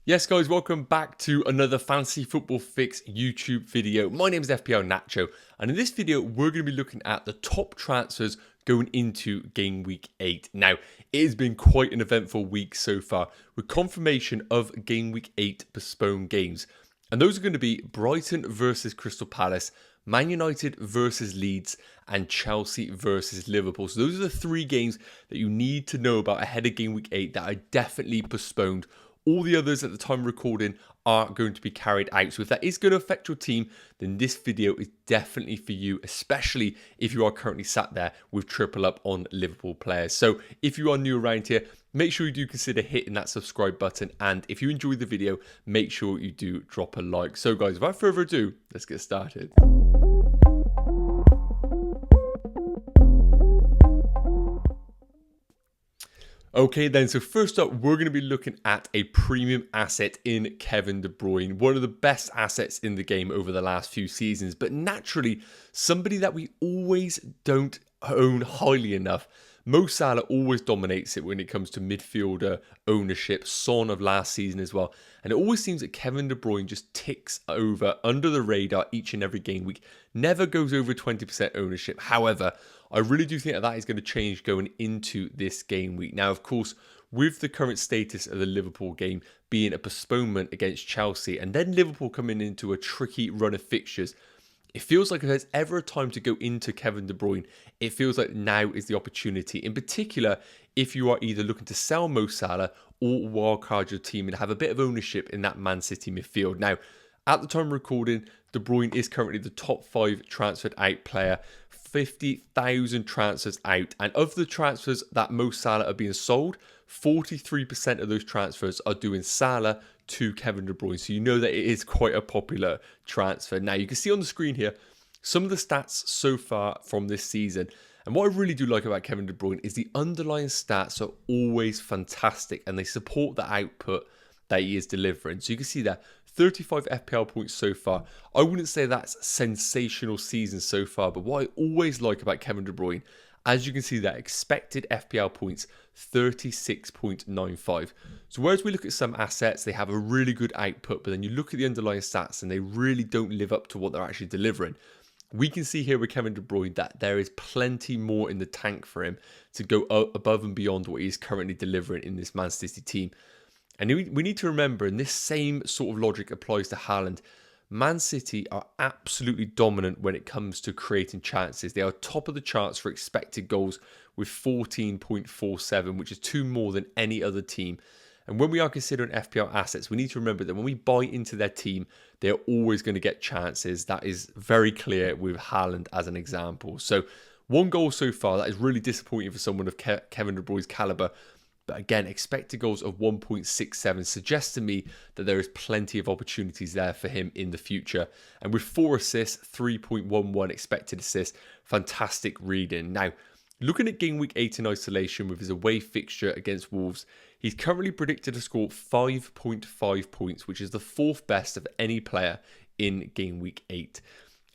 Yes guys, welcome back to another Fantasy Football Fix YouTube video. My name is FPL Nacho, and in this video we're going to be looking at the top transfers going into game week 8. Now, it has been quite an eventful week so far, with confirmation of game week 8 postponed games. And those are going to be Brighton versus Crystal Palace, Man United versus Leeds, and Chelsea versus Liverpool. So those are the three games that you need to know about ahead of game week 8 that are definitely postponed. All the others at the time of recording are going to be carried out. So if that is going to affect your team, then this video is definitely for you, especially if you are currently sat there with triple up on Liverpool players. So if you are new around here, make sure you do consider hitting that subscribe button. And if you enjoyed the video, make sure you do drop a like. So guys, without further ado, let's get started. Okay then, so first up, we're going to be looking at a premium asset in Kevin De Bruyne, one of the best assets in the game over the last few seasons, but naturally, somebody that we always don't own highly enough. Mo Salah always dominates it when it comes to midfielder ownership, Son of last season as well, and it always seems that Kevin De Bruyne just ticks over under the radar each and every game week, never goes over 20% ownership. However, I really do think that is going to change going into this game week. Now, of course, with the current status of the Liverpool game being a postponement against Chelsea, and then Liverpool coming into a tricky run of fixtures, it feels like if there's ever a time to go into Kevin De Bruyne, it feels like now is the opportunity. In particular, if you are either looking to sell Mo Salah or wildcard your team and have a bit of ownership in that Man City midfield. Now, at the time of recording, De Bruyne is currently the top 5 transferred out player, 50,000 transfers out. And of the transfers that Mo Salah are being sold, 43% of those transfers are doing Salah to Kevin De Bruyne. So you know that it is quite a popular transfer. Now, you can see on the screen here some of the stats so far from this season. And what I really do like about Kevin De Bruyne is the underlying stats are always fantastic and they support the output that he is delivering. So you can see that 35 FPL points so far. I wouldn't say that's sensational season so far, but what I always like about Kevin De Bruyne, as you can see that expected FPL points, 36.95. So whereas we look at some assets, they have a really good output, but then you look at the underlying stats and they really don't live up to what they're actually delivering. We can see here with Kevin De Bruyne that there is plenty more in the tank for him to go above and beyond what he's currently delivering in this Man City team. And we need to remember, and this same sort of logic applies to Haaland, Man City are absolutely dominant when it comes to creating chances. They are top of the charts for expected goals with 14.47, which is 2 more than any other team. And when we are considering FPL assets, we need to remember that when we buy into their team, they're always going to get chances. That is very clear with Haaland as an example. So 1 goal so far, that is really disappointing for someone of Kevin De Bruyne's caliber. But again, expected goals of 1.67 suggests to me that there is plenty of opportunities there for him in the future. And with 4 assists, 3.11 expected assists, fantastic reading. Now, looking at game week 8 in isolation with his away fixture against Wolves, he's currently predicted to score 5.5 points, which is the 4th best of any player in game week 8.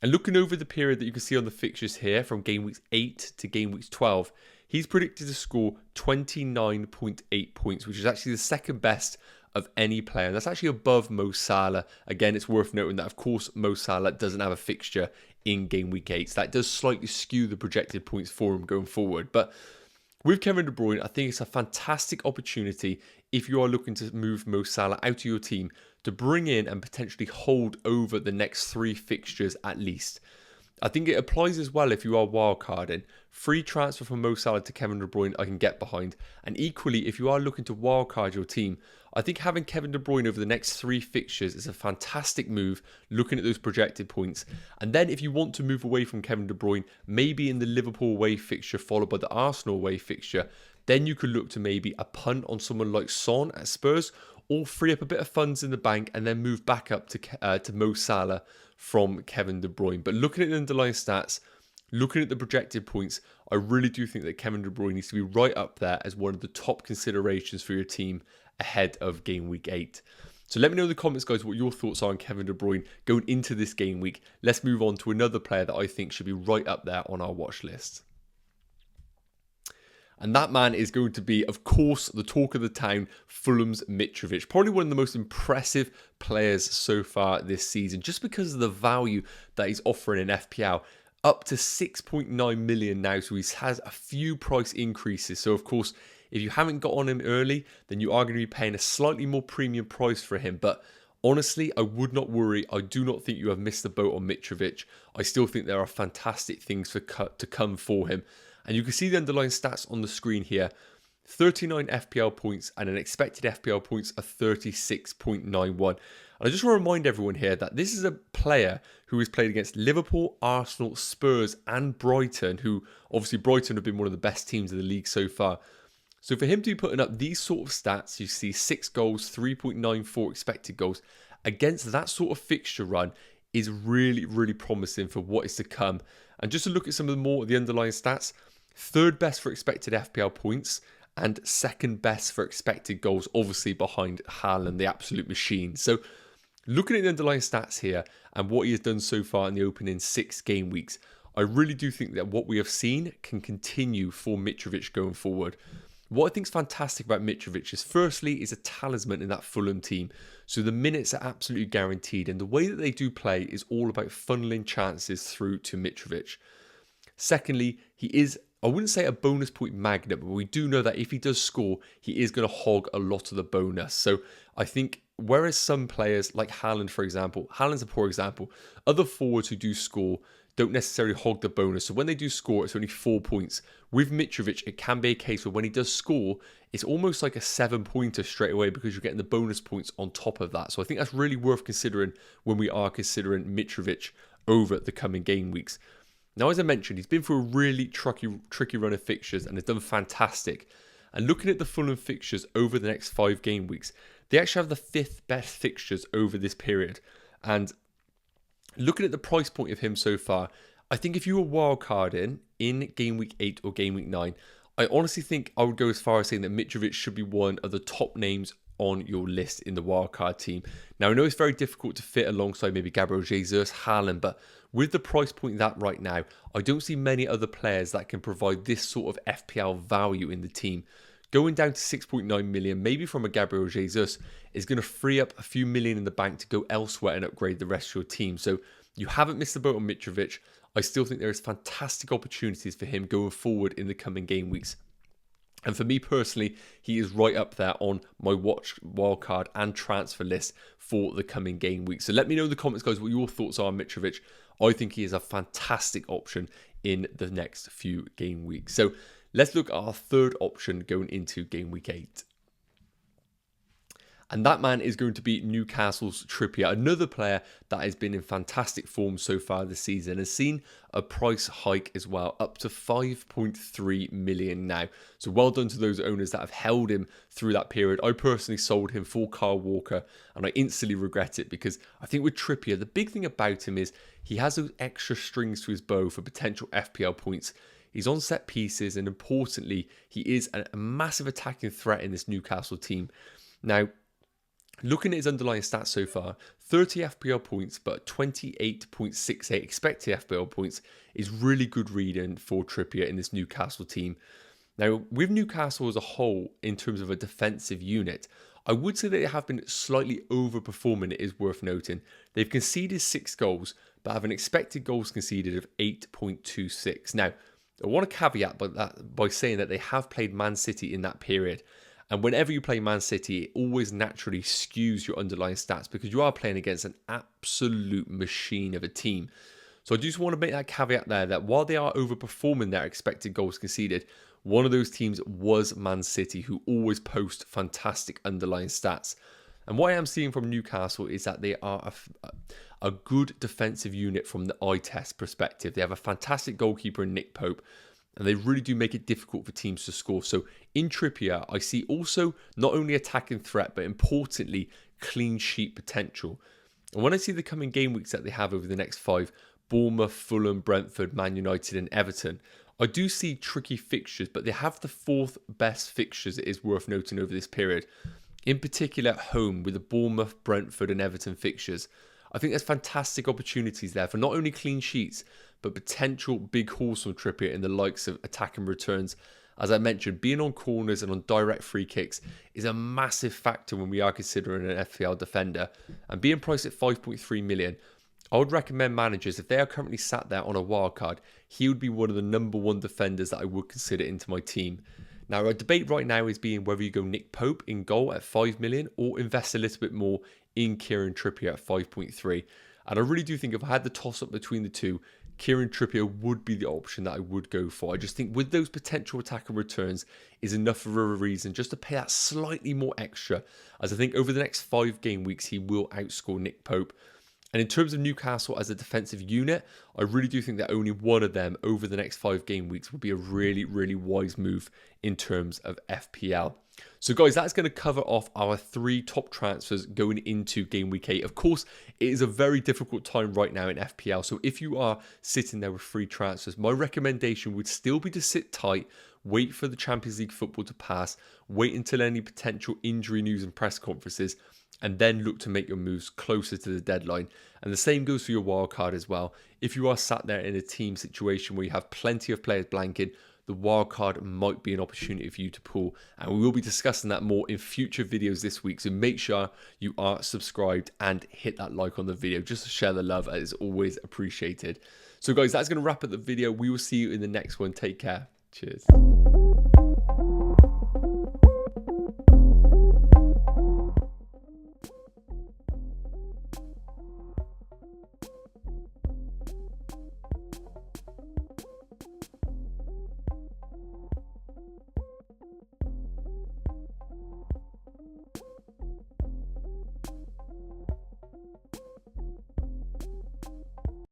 And looking over the period that you can see on the fixtures here from game weeks 8 to game weeks 12, he's predicted to score 29.8 points, which is actually the 2nd best of any player. And that's actually above Mo Salah. Again, it's worth noting that, of course, Mo Salah doesn't have a fixture in game week 8. So that does slightly skew the projected points for him going forward. But with Kevin De Bruyne, I think it's a fantastic opportunity if you are looking to move Mo Salah out of your team to bring in and potentially hold over the next 3 fixtures at least. I think it applies as well if you are wildcarding. Free transfer from Mo Salah to Kevin De Bruyne I can get behind. And equally, if you are looking to wildcard your team, I think having Kevin De Bruyne over the next 3 fixtures is a fantastic move, looking at those projected points. And then if you want to move away from Kevin De Bruyne, maybe in the Liverpool away fixture followed by the Arsenal away fixture, then you could look to maybe a punt on someone like Son at Spurs, or free up a bit of funds in the bank and then move back up to Mo Salah from Kevin De Bruyne. But looking at the underlying stats, looking at the projected points, I really do think that Kevin De Bruyne needs to be right up there as one of the top considerations for your team ahead of game week 8. So let me know in the comments, guys, what your thoughts are on Kevin De Bruyne going into this game week. Let's move on to another player that I think should be right up there on our watch list. And that man is going to be, of course, the talk of the town, Fulham's Mitrovic. Probably one of the most impressive players so far this season, just because of the value that he's offering in FPL. Up to 6.9 million now, so he has a few price increases. So, of course, if you haven't got on him early, then you are going to be paying a slightly more premium price for him. But honestly, I would not worry. I do not think you have missed the boat on Mitrovic. I still think there are fantastic things to come for him. And you can see the underlying stats on the screen here. 39 FPL points and an expected FPL points of 36.91. And I just want to remind everyone here that this is a player who has played against Liverpool, Arsenal, Spurs and Brighton, who obviously Brighton have been one of the best teams of the league so far. So for him to be putting up these sort of stats, you see 6 goals, 3.94 expected goals, against that sort of fixture run is really, really promising for what is to come. And just to look at some of the underlying stats, 3rd best for expected FPL points and 2nd best for expected goals, obviously behind Haaland, the absolute machine. So looking at the underlying stats here and what he has done so far in the opening 6 game weeks, I really do think that what we have seen can continue for Mitrovic going forward. What I think is fantastic about Mitrovic is, firstly, he's a talisman in that Fulham team. So the minutes are absolutely guaranteed. And the way that they do play is all about funneling chances through to Mitrovic. Secondly, he is, I wouldn't say a bonus point magnet, but we do know that if he does score, he is going to hog a lot of the bonus. So I think, whereas some players like Haaland, for example, Haaland's a poor example, other forwards who do score don't necessarily hog the bonus. So when they do score, it's only 4 points. With Mitrovic, it can be a case where when he does score, it's almost like a 7-pointer straight away because you're getting the bonus points on top of that. So I think that's really worth considering when we are considering Mitrovic over the coming game weeks. Now, as I mentioned, he's been through a really tricky run of fixtures and has done fantastic. And looking at the Fulham fixtures over the next 5 game weeks, they actually have the 5th best fixtures over this period. And looking at the price point of him so far, I think if you were wildcarding in game week 8 or game week 9, I honestly think I would go as far as saying that Mitrovic should be one of the top names on your list in the wildcard team. Now, I know it's very difficult to fit alongside maybe Gabriel Jesus, Haaland, but with the price point that right now, I don't see many other players that can provide this sort of FPL value in the team. Going down to 6.9 million, maybe from a Gabriel Jesus, is going to free up a few million in the bank to go elsewhere and upgrade the rest of your team. So you haven't missed the boat on Mitrovic. I still think there is fantastic opportunities for him going forward in the coming game weeks. And for me personally, he is right up there on my wildcard and transfer list for the coming game week. So let me know in the comments, guys, what your thoughts are on Mitrovic. I think he is a fantastic option in the next few game weeks. So let's look at our 3rd option going into game week 8. And that man is going to be Newcastle's Trippier, another player that has been in fantastic form so far this season, has seen a price hike as well, up to 5.3 million now. So well done to those owners that have held him through that period. I personally sold him for Kyle Walker, and I instantly regret it because I think with Trippier, the big thing about him is he has those extra strings to his bow for potential FPL points. He's on set pieces, and importantly, he is a massive attacking threat in this Newcastle team. Now, looking at his underlying stats so far, 30 FPL points, but 28.68 expected FPL points is really good reading for Trippier in this Newcastle team. Now, with Newcastle as a whole, in terms of a defensive unit, I would say that they have been slightly overperforming, it is worth noting. They've conceded 6 goals, but have an expected goals conceded of 8.26. Now, I want to caveat by saying that they have played Man City in that period. And whenever you play Man City, it always naturally skews your underlying stats because you are playing against an absolute machine of a team. So I just want to make that caveat there that while they are overperforming their expected goals conceded, one of those teams was Man City, who always post fantastic underlying stats. And what I am seeing from Newcastle is that they are a good defensive unit from the eye test perspective. They have a fantastic goalkeeper in Nick Pope, and they really do make it difficult for teams to score. So in Trippier, I see also not only attacking threat, but importantly, clean sheet potential. And when I see the coming game weeks that they have over the next 5, Bournemouth, Fulham, Brentford, Man United and Everton, I do see tricky fixtures, but they have the 4th best fixtures, it is worth noting, over this period. In particular at home with the Bournemouth, Brentford and Everton fixtures. I think there's fantastic opportunities there for not only clean sheets, but potential big hauls from Trippier in the likes of attacking returns As I mentioned, being on corners and on direct free kicks is a massive factor when we are considering an FPL defender. And being priced at 5.3 million, I would recommend managers, if they are currently sat there on a wildcard, he would be one of the #1 defenders that I would consider into my team. Now, a debate right now is being whether you go Nick Pope in goal at 5 million or invest a little bit more in Kieran Trippier at 5.3. And I really do think if I had the toss-up between the two, Kieran Trippier would be the option that I would go for. I just think with those potential attacker returns is enough of a reason just to pay that slightly more extra, as I think over the next 5 game weeks, he will outscore Nick Pope. And in terms of Newcastle as a defensive unit, I really do think that only one of them over the next 5 game weeks would be a really, really wise move in terms of FPL. So guys, that's going to cover off our 3 top transfers going into game week 8. Of course, it is a very difficult time right now in FPL. So if you are sitting there with 3 transfers, my recommendation would still be to sit tight, wait for the Champions League football to pass, wait until any potential injury news and press conferences, and then look to make your moves closer to the deadline. And the same goes for your wildcard as well. If you are sat there in a team situation where you have plenty of players blanking, the wildcard might be an opportunity for you to pull. And we will be discussing that more in future videos this week. So make sure you are subscribed and hit that like on the video just to share the love. It is always appreciated. So guys, that's going to wrap up the video. We will see you in the next one. Take care. Cheers.